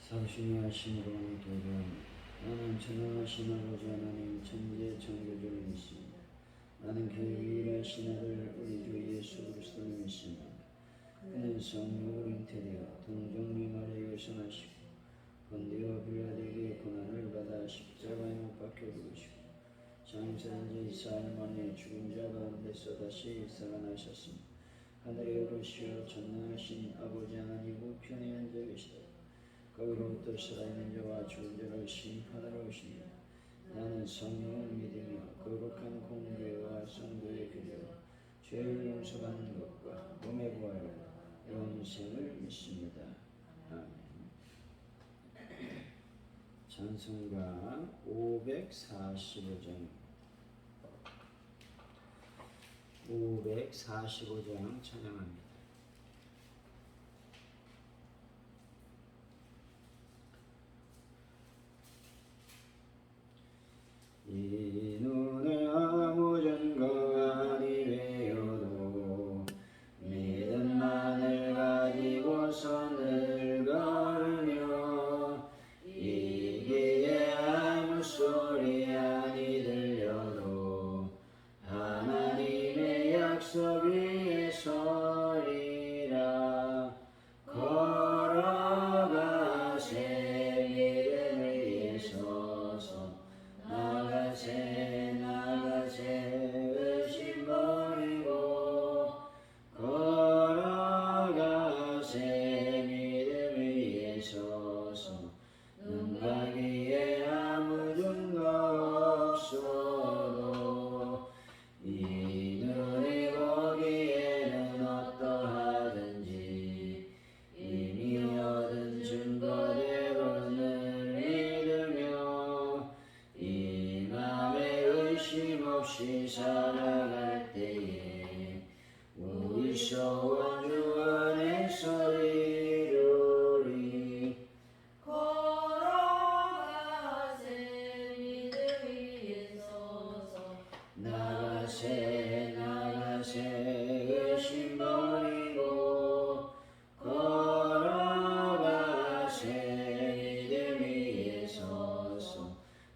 삼순이 하심으로 도전. 나는 전능하신 아버지 하나님 천지의 창조주를 믿습니다. 나는 그 유일하신 아들 우리 주 예수 그리스도를 믿습니다. 그는 성령으로 잉태되어 동정녀 마리아에게서 나시고 본디오 빌라도에게 고난을 받아 십자가에 못 박혀 죽으시고 장사된 지 4일 만에 죽은 자 가운데서 다시 살아나셨습니다. 하늘에 오르시어 전능하신 아버지 하나님 우편에 앉아 계시다. 거기로부터 살아있는 자와 죽은 자를 심판하러 오십니다. 나는 성령을 믿으며 거룩한 공교회와 성도의 교제와 죄를 용서받는 것과 몸의 부활과 영생을 믿습니다. 아멘. 찬송가 545장 545장 찬양합니다. 이 눈에 아무 증거가 아니 되어도 믿음만을 가지고서 늘 걸으며 이 귀에 아무 소리 아니 들려도 하나님의 약속 위에 서리라. 걸어가세 믿음 위에 서서 나가세 의심 버리고 걸어가세 믿음 위에 서서 눈 가기에 아무 증거 없어도 이 눈이 보기에는 어떠하든지 이미 얻은 증거대로 늘 믿으며 이 맘에 의심 없이 살아갈 때에 우리 소원 주 안에서 이루리. 걸어가세 믿음 위에 서서 나가세 의심 버리고 걸어가세 믿음 위에 서서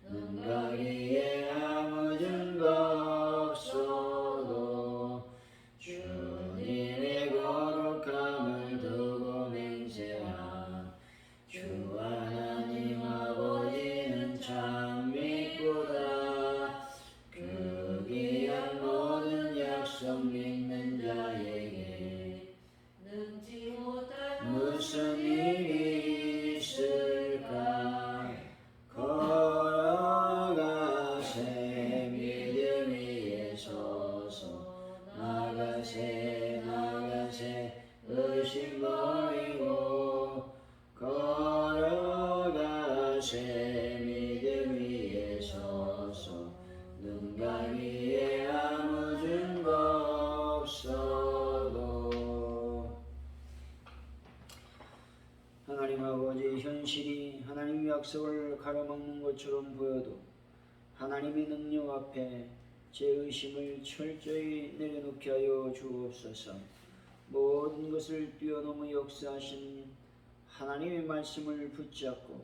눈 가기에 아무 증거 없어도 주님의 거룩함을 두고 맹세하. 주 하나님 아버지는 참 믿구나. 그 귀한 모든 약속 믿는 자에게 능지 못할 무슨 일이 있을까. 걸어가세 믿음 위에 서서 나가세 의심 버리고 걸어가세 믿음 위에 서서 눈 가기에 아무 증거 없어도. 하나님 아버지, 현실이 하나님 약속을 가로막는 것처럼 보여도 하나님의 능력 앞에 제 의심을 철저히 내려놓게 하여 주옵소서. 모든 것을 뛰어넘어 역사하신 하나님의 말씀을 붙잡고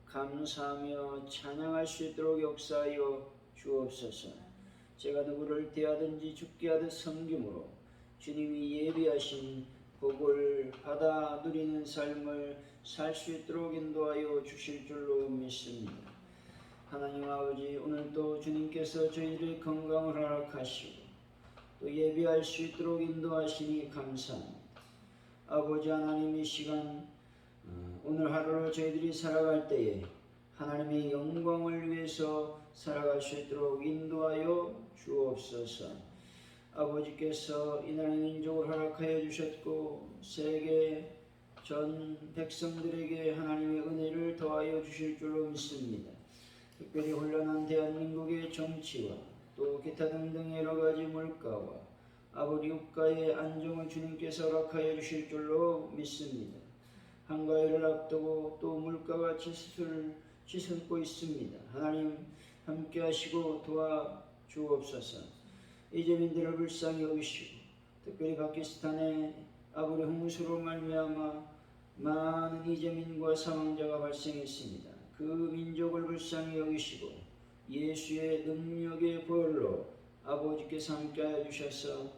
감사하며 찬양할 수 있도록 역사하여 주옵소서. 제가 누구를 대하든지 죽게 하듯 섬김으로 주님이 예비하신 복을 받아 누리는 삶을 살 수 있도록 인도하여 주실 줄로 믿습니다. 하나님 아버지, 오늘도 주님께서 저희들의 건강을 허락하시고 또 예비할 수 있도록 인도하시니 감사합니다. 아버지 하나님, 이 시간 오늘 하루를 저희들이 살아갈 때에 하나님의 영광을 위해서 살아갈 수 있도록 인도하여 주옵소서. 아버지께서 이 나라의 민족을 허락하여 주셨고 세계 전 백성들에게 하나님의 은혜를 더하여 주실 줄로 믿습니다. 특별히 혼란한 대한민국의 정치와 또 기타 등등 여러 가지 물가와 아버지 국가의 안정을 주님께서 허락하여 주실 줄로 믿습니다. 한가위를 앞두고 또 물가가 치솟고 있습니다. 하나님 함께 하시고 도와 주옵소서. 이재민들을 불쌍히 여기시고 특별히 파키스탄의 아버지 홍수로 말미암아 많은 이재민과 사망자가 발생했습니다. 그 민족을 불쌍히 여기시고 예수의 능력의 벌로 아버지께서 함께하여 주셔서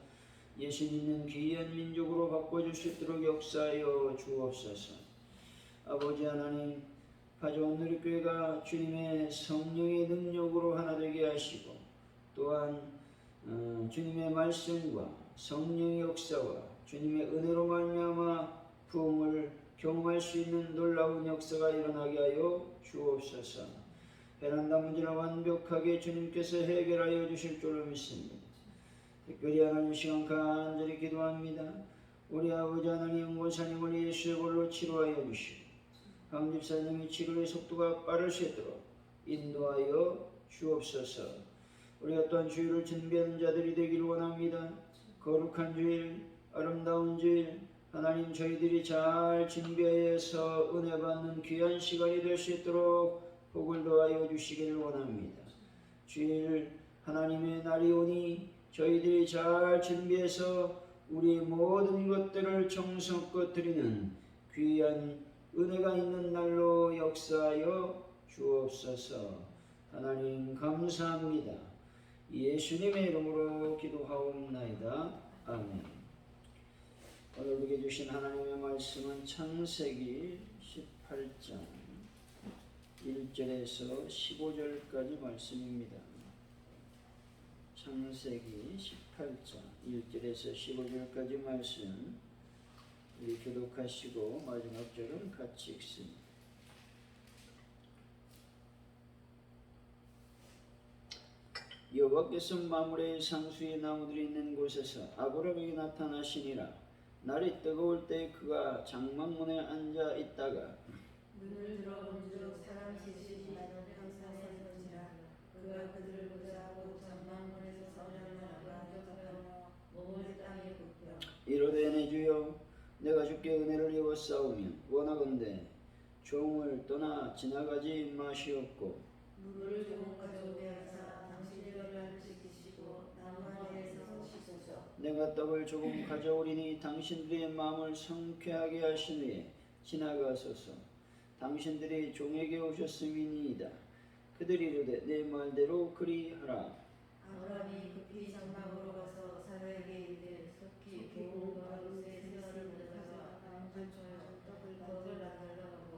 예수 믿는 귀한 민족으로 바꿔줄 수 있도록 역사하여 주옵소서. 아버지 하나님, 가져온 누리교회가 주님의 성령의 능력으로 하나 되게 하시고 또한 주님의 말씀과 성령의 역사와 주님의 은혜로 말미암아 부흥을 경험할 수 있는 놀라운 역사가 일어나게 하여 주옵소서. 베란다 문제를 완벽하게 주님께서 해결하여 주실 줄로 믿습니다. 특별히 하나님 시간 간절히 기도합니다. 우리 아버지 하나님 원사님을 예수의 볼로 치료하여 주시고 강 집사님의 치료의 속도가 빠를 수 있도록 인도하여 주옵소서. 우리가 또한 주일을 준비하는 자들이 되기를 원합니다. 거룩한 주일, 아름다운 주일, 하나님 저희들이 잘 준비하여서 은혜 받는 귀한 시간이 될 수 있도록 복을 더하여 주시기를 원합니다. 주일 하나님의 날이 오니 저희들이 잘 준비해서 우리 모든 것들을 정성껏 드리는 귀한 은혜가 있는 날로 역사하여 주옵소서. 하나님 감사합니다. 예수님의 이름으로 기도하옵나이다. 아멘. 오늘 우리에게 주신 하나님의 말씀은 창세기 18장 1절에서 15절까지 말씀입니다. 창세기 18장 1절에서 15절까지 말씀 우리 교독하시고 마지막 절은 같이 읽습니다. 여호와께서 마므레의 상수의 나무들이 있는 곳에서 아브라함에게 나타나시니라. 날이 뜨거울 때 그가 장막문에 앉아 있다가 눈을 들어본즉 사람 셋이 나는 항상 서는지라. 그가 그들을 보자 곧 장막문에서 서는 나무가 펴서 몸을 땅에 굽혀 이르되 내 주여 내가 주께 은혜를 입었사오면 원하건대 종을 떠나 지나가지 마시옵고 물을 조금 가져오게 하사 당신의 뼈를 씻기시고 나무 아래에서 씻으소. 내가 떡을 조금 가져오리니 당신들의 마음을 성쾌하게 하신 후에 지나가소서. 당신들이 종에게 오셨음이니이다. 그들이 이르되 내 말대로 그리하라. 아브라함이 급히 장막으로 가서 사라에게 이르되 속히 개울과 룻의 새날을 보내서 한초여 떡을 나달라고.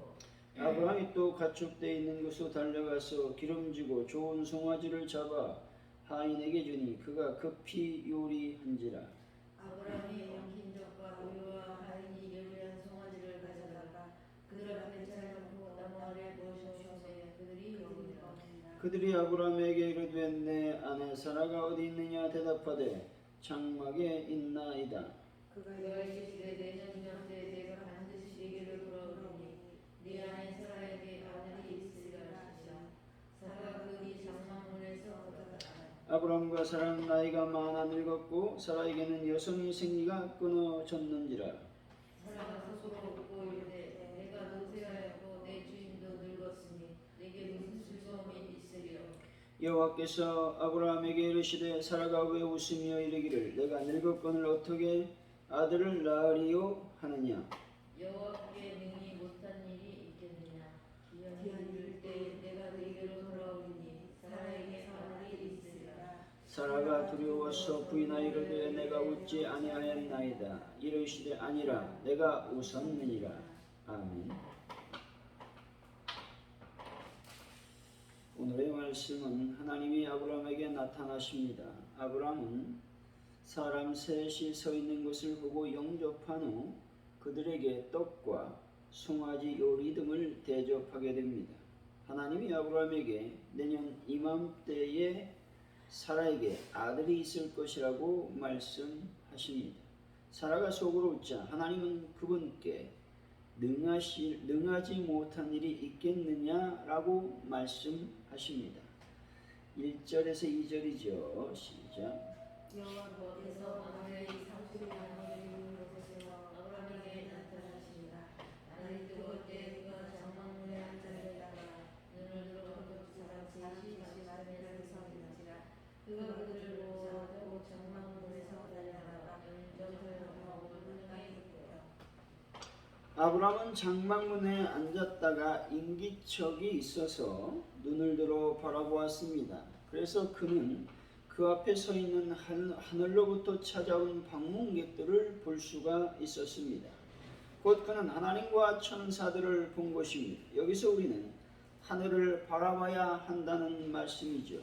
아브라함이 또 가축대 있는 곳으로 달려가서 기름지고 좋은 송아지를 잡아 하인에게 주니 그가 급히 요리한지라. 아브라함이 엉킨 젖과 우유와 하인이 요리한 송아지를 가져다가 그들 앞에 차려놓고 나무 아래 모셔오매 그들이 먹으니라. 그들이 아브라함에게 이르되 내 아내 사라가 어디 있느냐 대답하되 장막에 있나이다. 그가 이르시되 내년 때 내가 반드시 네게로 돌아오리니 네 아내 사라에게 아들이 있으리라 하시라. 사라가 그이 장막문에서 걷다가 아브라함과 사라는 나이가 많아 늙었고 사라에게는 여성의 생리가 끊어졌는지라. 사라가 스스로 웃고 이르되 내가 노쇠하였고 내 주인도 늙었으니 내게 무슨 즐거움이 있으리요. 여호와께서 아브라함에게 이르시되 사라가 왜 웃으며 이르기를 내가 늙었거늘 어떻게 아들을 낳으리요 하느냐. 여호와께 능히 못한 일이 있겠느냐. 기한 이를 때 내가 네게로 돌아오리니 사라에게 아들이 있으리라. 사라가 두려워서 부인하여 이르되 내가 웃지 아니하였나이다. 이르시되 아니라 내가 웃었느니라. 아멘. 오늘의 말씀은 하나님이 아브라함에게 나타나십니다. 아브라함은 사람 셋이 서 있는 것을 보고 영접한 후 그들에게 떡과 송아지 요리 등을 대접하게 됩니다. 하나님이 아브라함에게 내년 이맘때에 사라에게 아들이 있을 것이라고 말씀하십니다. 사라가 속으로 웃자 하나님은 그분께 능하지 못한 일이 있겠느냐라고 말씀하십니다. 1절에서 2절이죠. 시작. 여호와께서 마므레의 상수의 나무를 있는 곳에서 아브라함에게 나타나시니라. 날이 뜨거울 때 그가 장막문에 앉아 있다가 눈을 들어보고 사람 셋이 다시 아내를 서는지라. 그가 그들을 보자 곧 장막문에서 달려나가 젖을 먹고 물을 땅에 붓고요. 아브라함은 장막문에 앉았다가 인기척이 있어서 눈을 들어 바라보았습니다. 그래서 그는 그 앞에 서 있는 하늘로부터 찾아온 방문객들을 볼 수가 있었습니다. 곧 그는 하나님과 천사들을 본 것입니다. 여기서 우리는 하늘을 바라봐야 한다는 말씀이죠.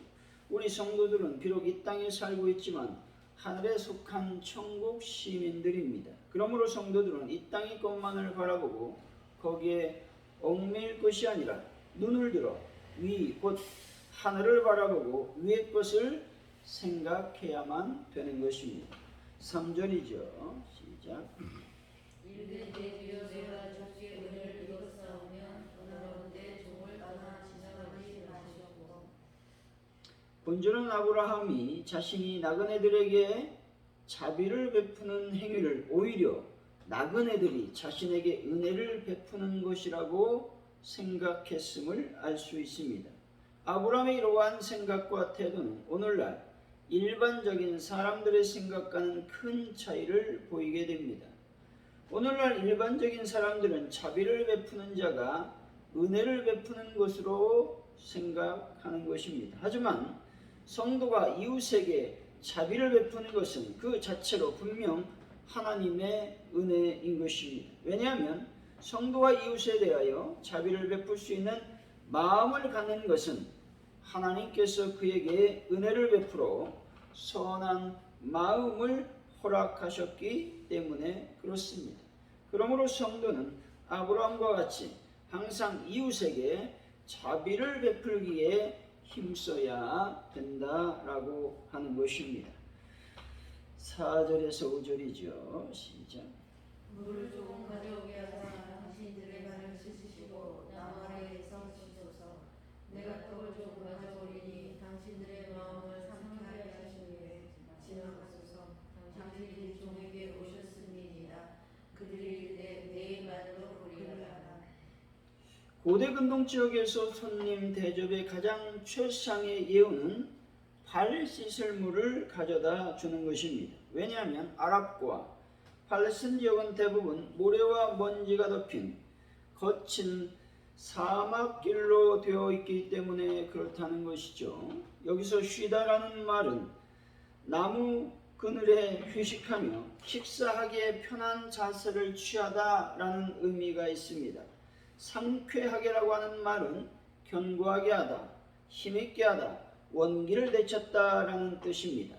우리 성도들은 비록 이 땅에 살고 있지만 하늘에 속한 천국 시민들입니다. 그러므로 성도들은 이 땅의 것만을 바라보고 거기에 얽매일 것이 아니라 눈을 들어 위 곧 하늘을 바라보고 위의 것을 생각해야만 되는 것입니다. 3절이죠. 시작. 이르되 내 주여 내가 주께 은혜를 입었사오면 원하건대 종을 떠나 지나가지 마시옵소서. 본주는 아브라함이 자신이 나그네들에게 자비를 베푸는 행위를 오히려 나그네들이 자신에게 은혜를 베푸는 것이라고 생각했음을 알 수 있습니다. 아브라함의 이러한 생각과 태도는 오늘날 일반적인 사람들의 생각과는 큰 차이를 보이게 됩니다. 오늘날 일반적인 사람들은 자비를 베푸는 자가 은혜를 베푸는 것으로 생각하는 것입니다. 하지만 성도가 이웃에게 자비를 베푸는 것은 그 자체로 분명 하나님의 은혜인 것입니다. 왜냐하면 성도가 이웃에 대하여 자비를 베풀 수 있는 마음을 갖는 것은 하나님께서 그에게 은혜를 베풀어 선한 마음을 허락하셨기 때문에 그렇습니다. 그러므로 성도는 아브라함과 같이 항상 이웃에게 자비를 베풀기에 힘써야 된다라고 하는 것입니다. 4절에서 5절이죠. 시작. 물을 조금 가져오게 하사 당신들의 발을 씻으시고 나무 아래에서 씻소서. 내가 떡을 조금 가져오리니 당신들의 마음을 상쾌하게 하시기 위해 지나가소서. 당신들이 종에게 오셨음이니이다. 그들이 이르되 내일만으로 보리라. 고대 근동 지역에서 손님 대접의 가장 최상의 예우는 발 씻을 물을 가져다 주는 것입니다. 왜냐하면 아랍과 팔레스틴 지역은 대부분 모래와 먼지가 덮인 거친 사막길로 되어 있기 때문에 그렇다는 것이죠. 여기서 쉬다라는 말은 나무 그늘에 휴식하며 식사하기에 편한 자세를 취하다라는 의미가 있습니다. 상쾌하게라고 하는 말은 견고하게 하다, 힘있게 하다, 원기를 되찾다라는 뜻입니다.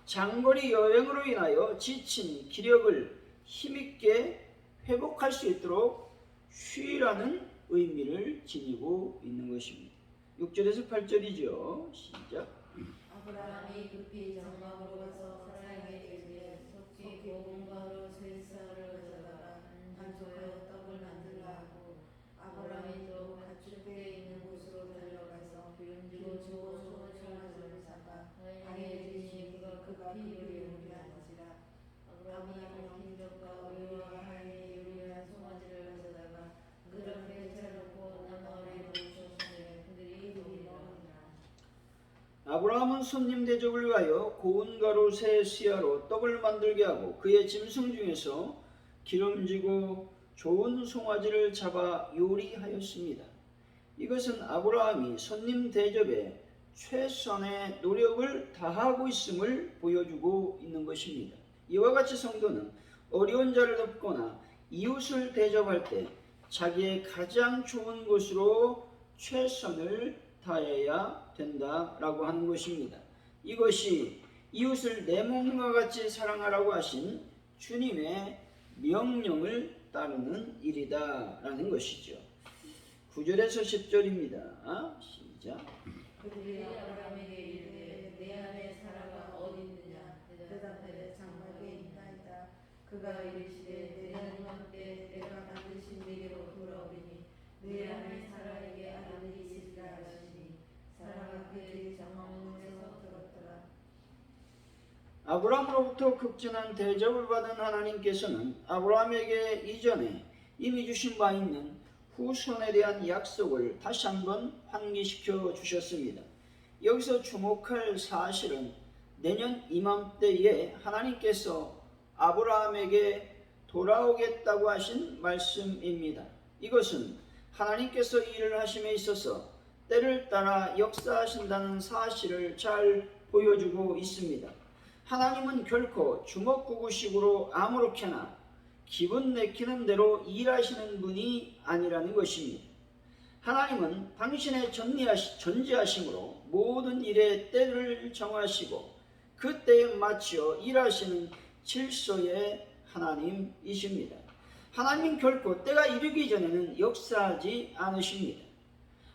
장거리 여행으로 인하여 지친 기력을 힘있게 회복할 수 있도록 쉬라는 의미를 지니고 있는 것입니다. 6절에서 8절이죠. 시작. 아브라함이 급히 장막으로 가서 사라에게 이르되 속히 고운 가루 세 쌀을 가져다가 반죽하여 떡을 만들라 하고 아브라함이 또 가축대 있는 곳으로 달려가서 기름지고 좋은 송아지를 잡아 방에 지니 그가 급히 요리하는지라. 아브라함이 엉킨 젖과 우유와 하인이 요리한 송아지를 가져다가 그릇에 차려놓고 나무 아래 놓으셨으되 그들이 먹이더라. 아브라함은 손님 대접을 위하여 고운 가루 세 시야로 떡을 만들게 하고 그의 짐승 중에서 기름지고 좋은 송아지를 잡아 요리하였습니다. 이것은 아브라함이 손님 대접에 최선의 노력을 다하고 있음을 보여주고 있는 것입니다. 이와 같이 성도는 어려운 자를 돕거나 이웃을 대접할 때 자기의 가장 좋은 것으로 최선을 다해야 된다라고 하는 것입니다. 이것이 이웃을 내 몸과 같이 사랑하라고 하신 주님의 명령을 따르는 일이다라는 것이죠. 9절에서 10절입니다. 시작. 그들이 아브라함에게 이르되 내 아내 사라가 어디 있느냐. 대답하되 장막에 있나이다. 그가 이르시되 내 하나님 앞에 내가 반드시 내게로 돌아오리니 내 아내 사라에게 아들이 있으리라 하시니 사라가 그의 장막문에서 들었더라. 아브라함으로부터 극진한 대접을 받은 하나님께서는 아브라함에게 이전에 이미 주신 바 있는 후손에 대한 약속을 다시 한번 환기시켜 주셨습니다. 여기서 주목할 사실은 내년 이맘때에 하나님께서 아브라함에게 돌아오겠다고 하신 말씀입니다. 이것은 하나님께서 일을 하심에 있어서 때를 따라 역사하신다는 사실을 잘 보여주고 있습니다. 하나님은 결코 주먹구구식으로 아무렇게나 기분 내키는 대로 일하시는 분이 아니라는 것입니다. 하나님은 당신의 전지하심으로 모든 일에 때를 정하시고 그 때에 맞추어 일하시는 질서의 하나님이십니다. 하나님은 결코 때가 이르기 전에는 역사하지 않으십니다.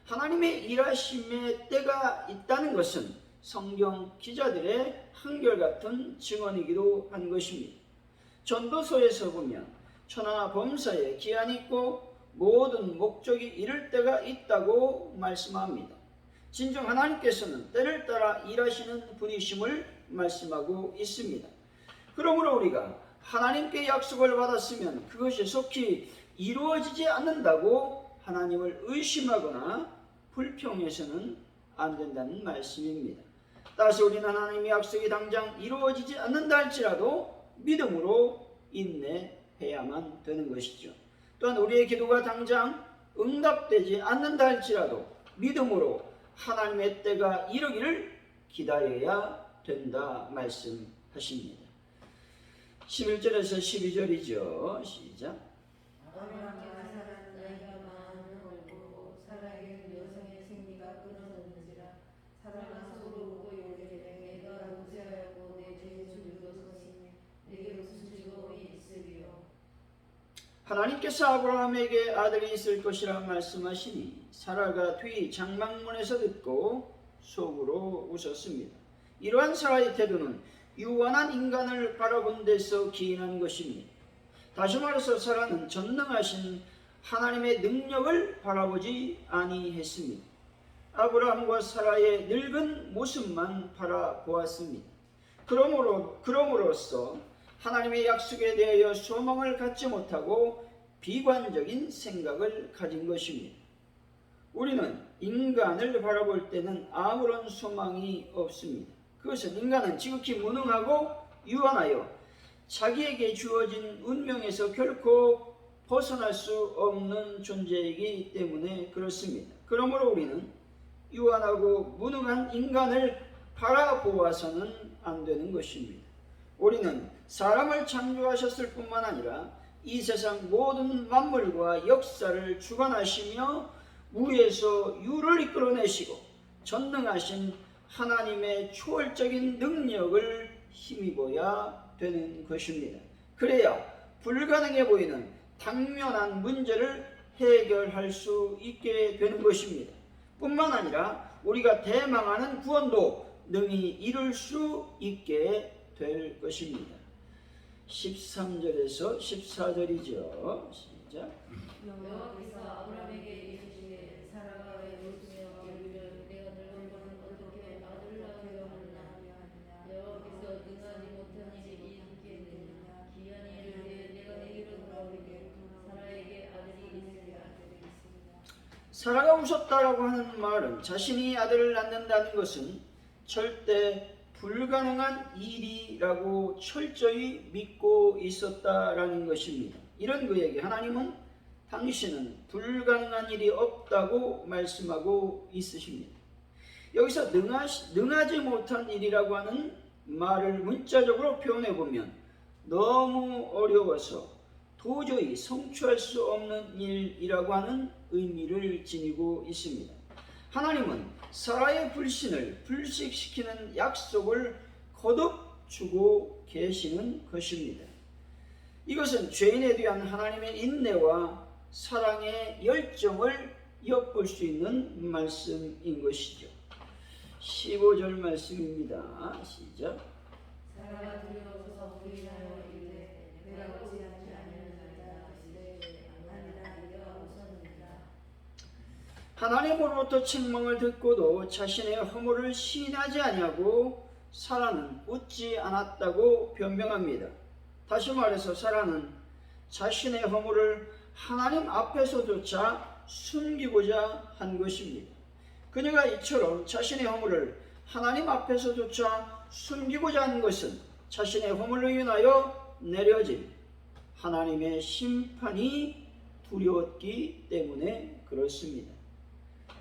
하나님의 일하심에 때가 있다는 것은 성경 기자들의 한결같은 증언이기도 한 것입니다. 전도서에서 보면 천하 범사에 기한이 있고 모든 목적이 이를 때가 있다고 말씀합니다. 진정 하나님께서는 때를 따라 일하시는 분이심을 말씀하고 있습니다. 그러므로 우리가 하나님께 약속을 받았으면 그것이 속히 이루어지지 않는다고 하나님을 의심하거나 불평해서는 안 된다는 말씀입니다. 따라서 우리는 하나님의 약속이 당장 이루어지지 않는다 할지라도 믿음으로 인내해야만 되는 것이죠. 또한 우리의 기도가 당장 응답되지 않는다 할지라도 믿음으로 하나님의 때가 이르기를 기다려야 된다 말씀하십니다. 11절에서 12절이죠. 시작. 아브라함과 사라는 나이가 많은 얼굴고 사라의 여성의 생리가 끊어졌는지라 사라가 서로 보고 이르되 내가 무죄하였고 내 죄의 줄도 서시니 내게 무슨 즐거움이 있으리요. 하나님께서 아브라함에게 아들이 있을 것이라 말씀하시니 사라가 뒤 장막문에서 듣고 속으로 웃었습니다. 이러한 사라의 태도는 유한한 인간을 바라본 데서 기인한 것입니다. 다시 말해서 사라는 전능하신 하나님의 능력을 바라보지 아니했습니다. 아브라함과 사라의 늙은 모습만 바라보았습니다. 그러므로써 하나님의 약속에 대하여 소망을 갖지 못하고 비관적인 생각을 가진 것입니다. 우리는 인간을 바라볼 때는 아무런 소망이 없습니다. 그것은 인간은 지극히 무능하고 유한하여 자기에게 주어진 운명에서 결코 벗어날 수 없는 존재이기 때문에 그렇습니다. 그러므로 우리는 유한하고 무능한 인간을 바라보아서는 안 되는 것입니다. 우리는 사람을 창조하셨을 뿐만 아니라 이 세상 모든 만물과 역사를 주관하시며 무에서 유를 이끌어내시고 전능하신 하나님의 초월적인 능력을 힘입어야 되는 것입니다. 그래야 불가능해 보이는 당면한 문제를 해결할 수 있게 되는 것입니다. 뿐만 아니라 우리가 대망하는 구원도 능히 이룰 수 있게 될 것입니다. 13절에서 14절이죠. 시작. 여호와께서 아브라함에게 이르시되 사라가 왜 웃으며 이르기를 내가 늙은 것은 어떻게 아들을 낳으려 하느냐. 여호와께서 능하지 못한 일이 있겠느냐. 기한이 이르되 내가 내게로 돌아오리게 사라에게 아들이 있으리라. 사라가 웃었다라고 하는 말은 자신이 아들을 낳는다는 것은 절대 불가능한 일이라고 철저히 믿고 있었다라는 것입니다. 이런 그에게 하나님은 당신은 불가능한 일이 없다고 말씀하고 있으십니다. 여기서 능하지 못한 일이라고 하는 말을 문자적으로 표현해 보면 너무 어려워서 도저히 성취할 수 없는 일이라고 하는 의미를 지니고 있습니다. 하나님은 사라의 불신을 불식시키는 약속을 거듭 주고 계시는 것입니다. 이것은 죄인에 대한 하나님의 인내와 사랑의 열정을 엿볼 수 있는 말씀인 것이죠. 15절 말씀입니다. 시작. 사라가 두려워서 부인하여 이르되 내가 오지 않지 아니하느냐 하시되 아니라 네가 웃었느니라. 하나님으로부터 책망을 듣고도 자신의 허물을 시인하지 아니하고 사라는 웃지 않았다고 변명합니다. 다시 말해서 사라는 자신의 허물을 하나님 앞에서조차 숨기고자 한 것입니다. 그녀가 이처럼 자신의 허물을 하나님 앞에서조차 숨기고자 한 것은 자신의 허물로 인하여 내려진 하나님의 심판이 두려웠기 때문에 그렇습니다.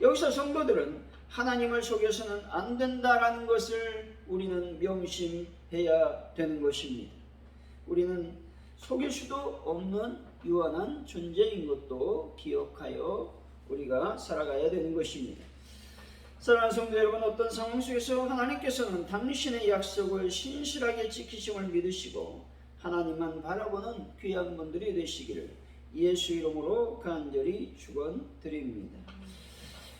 여기서 성도들은 하나님을 속여서는 안 된다라는 것을 우리는 명심해야 되는 것입니다. 우리는 속일 수도 없는 유한한 존재인 것도 기억하여 우리가 살아가야 되는 것입니다. 사랑하는 성도 여러분, 어떤 상황 속에서 하나님께서는 당신의 약속을 신실하게 지키심을 믿으시고 하나님만 바라보는 귀한 분들이 되시기를 예수 이름으로 간절히 축원드립니다.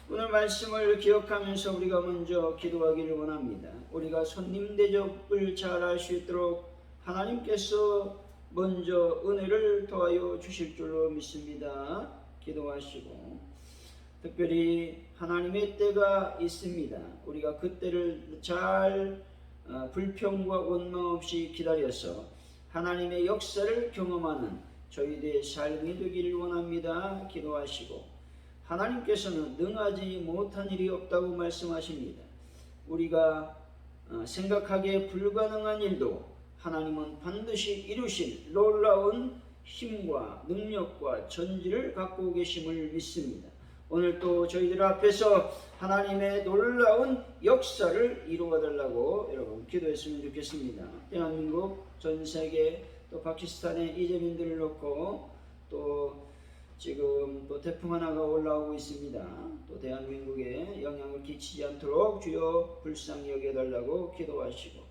오늘 말씀을 기억하면서 우리가 먼저 기도하기를 원합니다. 우리가 손님 대접을 잘 할 수 있도록 하나님께서 먼저 은혜를 더하여 주실 줄로 믿습니다. 기도하시고, 특별히 하나님의 때가 있습니다. 우리가 그 때를 잘 불평과 원망 없이 기다려서 하나님의 역사를 경험하는 저희들의 삶이 되기를 원합니다. 기도하시고, 하나님께서는 능하지 못한 일이 없다고 말씀하십니다. 우리가 생각하기에 불가능한 일도 하나님은 반드시 이루실 놀라운 힘과 능력과 전지를 갖고 계심을 믿습니다. 오늘 또 저희들 앞에서 하나님의 놀라운 역사를 이루어 달라고 여러분 기도했으면 좋겠습니다. 대한민국, 전 세계, 또 파키스탄의 이재민들을 놓고 또 지금 또 태풍 하나가 올라오고 있습니다. 또 대한민국에 영향을 끼치지 않도록 주여 불쌍히 여겨달라고 기도하시고,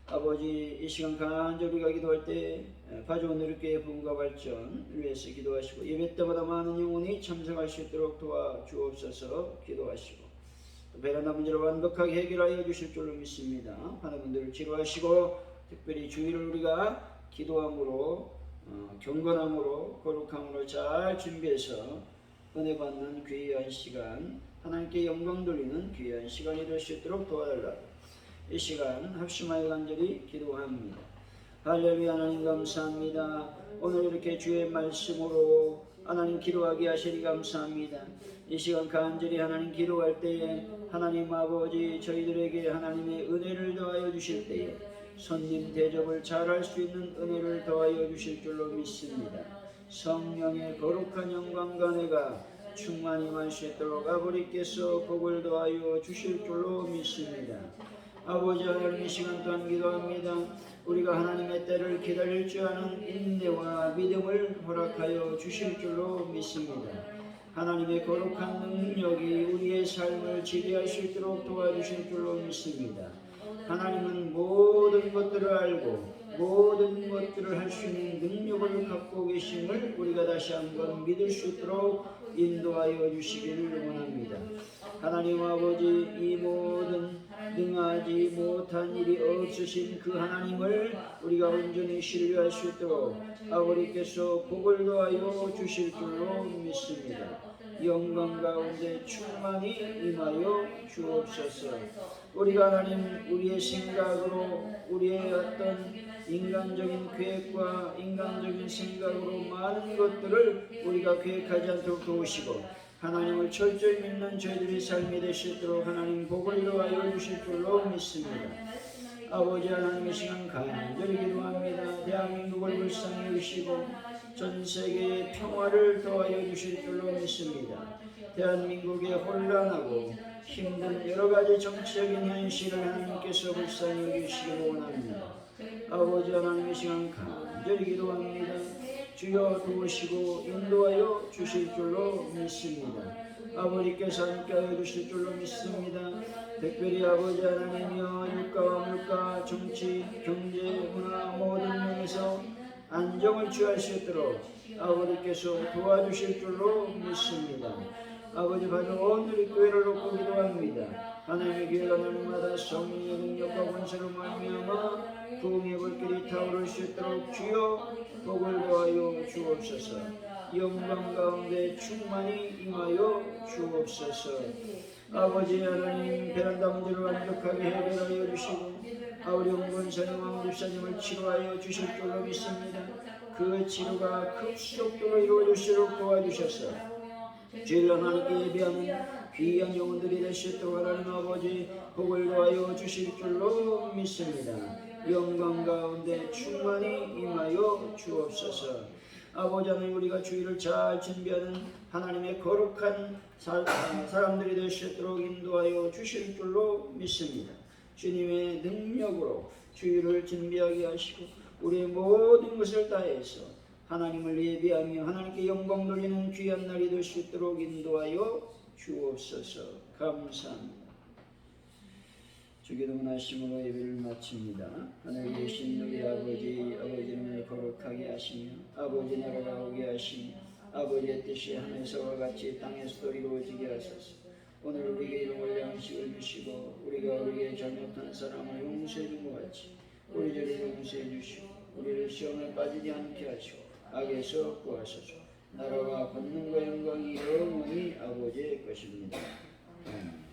아버지 이 시간 간절히 우리가 기도할 때 가져온 누리교회 부흥과 발전을 위해서 기도하시고, 예배 때마다 많은 영혼이 참석할 수 있도록 도와주옵소서 기도하시고, 또 베란다 문제를 완벽하게 해결하여 주실 줄로 믿습니다. 하나님 분들을 치료하시고, 특별히 주일을 우리가 기도함으로 경건함으로 거룩함으로 잘 준비해서 은혜 받는 귀한 시간, 하나님께 영광 돌리는 귀한 시간이 될 수 있도록 도와달라고 이 시간 합심하여 간절히 기도합니다. 할렐루야. 하나님 감사합니다. 오늘 이렇게 주의 말씀으로 하나님 기도하게 하시니 감사합니다. 이 시간 간절히 하나님 기도할 때에 하나님 아버지 저희들에게 하나님의 은혜를 더하여 주실 때에 손님 대접을 잘할 수 있는 은혜를 더하여 주실 줄로 믿습니다. 성령의 거룩한 영광과 은혜가 충만히 임할 수 있도록 아버지께서 복을 더하여 주실 줄로 믿습니다. 아버지 하나님 이 시간 또한 기도합니다. 우리가 하나님의 때를 기다릴 줄 아는 인내와 믿음을 허락하여 주실 줄로 믿습니다. 하나님의 거룩한 능력이 우리의 삶을 지배할 수 있도록 도와주실 줄로 믿습니다. 하나님은 모든 것들을 알고 모든 것들을 할 수 있는 능력을 갖고 계심을 우리가 다시 한번 믿을 수 있도록 인도하여 주시기를 원합니다. 하나님 아버지, 이 모든 능하지 못한 일이 없으신 그 하나님을 우리가 온전히 신뢰할 수 있도록 아버지께서 복을 더하여 주실 줄로 믿습니다. 영광 가운데 충만히 임하여 주옵소서. 우리가 하나님 우리의 생각으로 우리의 어떤 인간적인 계획과 인간적인 생각으로 많은 것들을 우리가 계획하지 않도록 도우시고, 하나님을 철저히 믿는 저희들의 삶이 될 수 있도록 하나님 복을 더하여 주실 줄로 믿습니다. 아버지 하나님의 시간 간절히 기도합니다. 대한민국을 불쌍히 여기시고 전 세계에 평화를 더하여 주실 줄로 믿습니다. 대한민국에 혼란하고 힘든 여러 가지 정치적인 현실을 하나님께서 불쌍히 여기시기를 원합니다. 아버지 하나님의 시간 간절히 기도합니다. 주여 도우시고 인도하여 주실 줄로 믿습니다. 아버지께서 함께하여 주실 줄로 믿습니다. 특별히 아버지 하나님이여 유가와 물가, 정치, 경제, 문화 모든 면에서 안정을 취할 수 있도록 아버지께서 도와주실 줄로 믿습니다. 아버지 가져온 우리 교회를 놓고 기도합니다. 하나님의 교회가 날마다 성령의 능력과 권세로 말미암아 부흥의 불길이 타오를 수 있도록 주여 복을 더하여 주옵소서. 영광 가운데 충만히 임하여 주옵소서. 아버지 하나님 베란다 문제를 완벽하게 해결하여 주시고 우리 원사님과 목사님을 치료하여 주실 줄로 믿습니다. 그 치료가 급속도로 이루어질수록 도와주셔서 주일 하나님께 예배하는 귀한 영혼들이 될 수 있도록 하나님 아버지 복을 더하여 주실 줄로 믿습니다. 영광 가운데 충만히 임하여 주옵소서. 아버지 하나님, 우리가 주일을 잘 준비하는 하나님의 거룩한 사람들이 될 수 있도록 인도하여 주실 줄로 믿습니다. 주님의 능력으로 주일을 준비하게 하시고 우리의 모든 것을 다해서 하나님을 예비하며 하나님께 영광 돌리는 귀한 날이 될 수 있도록 인도하여 주옵소서. 감사합니다. 주기도 문하심으로 예배를 마칩니다. 하늘에 계신 우리 아버지, 아버지 이름을 거룩하게 하시며 아버지 나라가 오게 하시며 아버지의 뜻이 하늘에서와 같이 땅에서도 이루어지게 하소서. 오늘 우리에게 일용할 양식을 주시고 우리가 우리에게 잘못한 사람을 용서해 준 것 같이 우리 죄를 용서해 주시고 우리를 시험에 빠지지 않게 하시고 악에서 구하소서. 나라와 권능과 영광이 영원히 아버지의 것입니다. 아멘.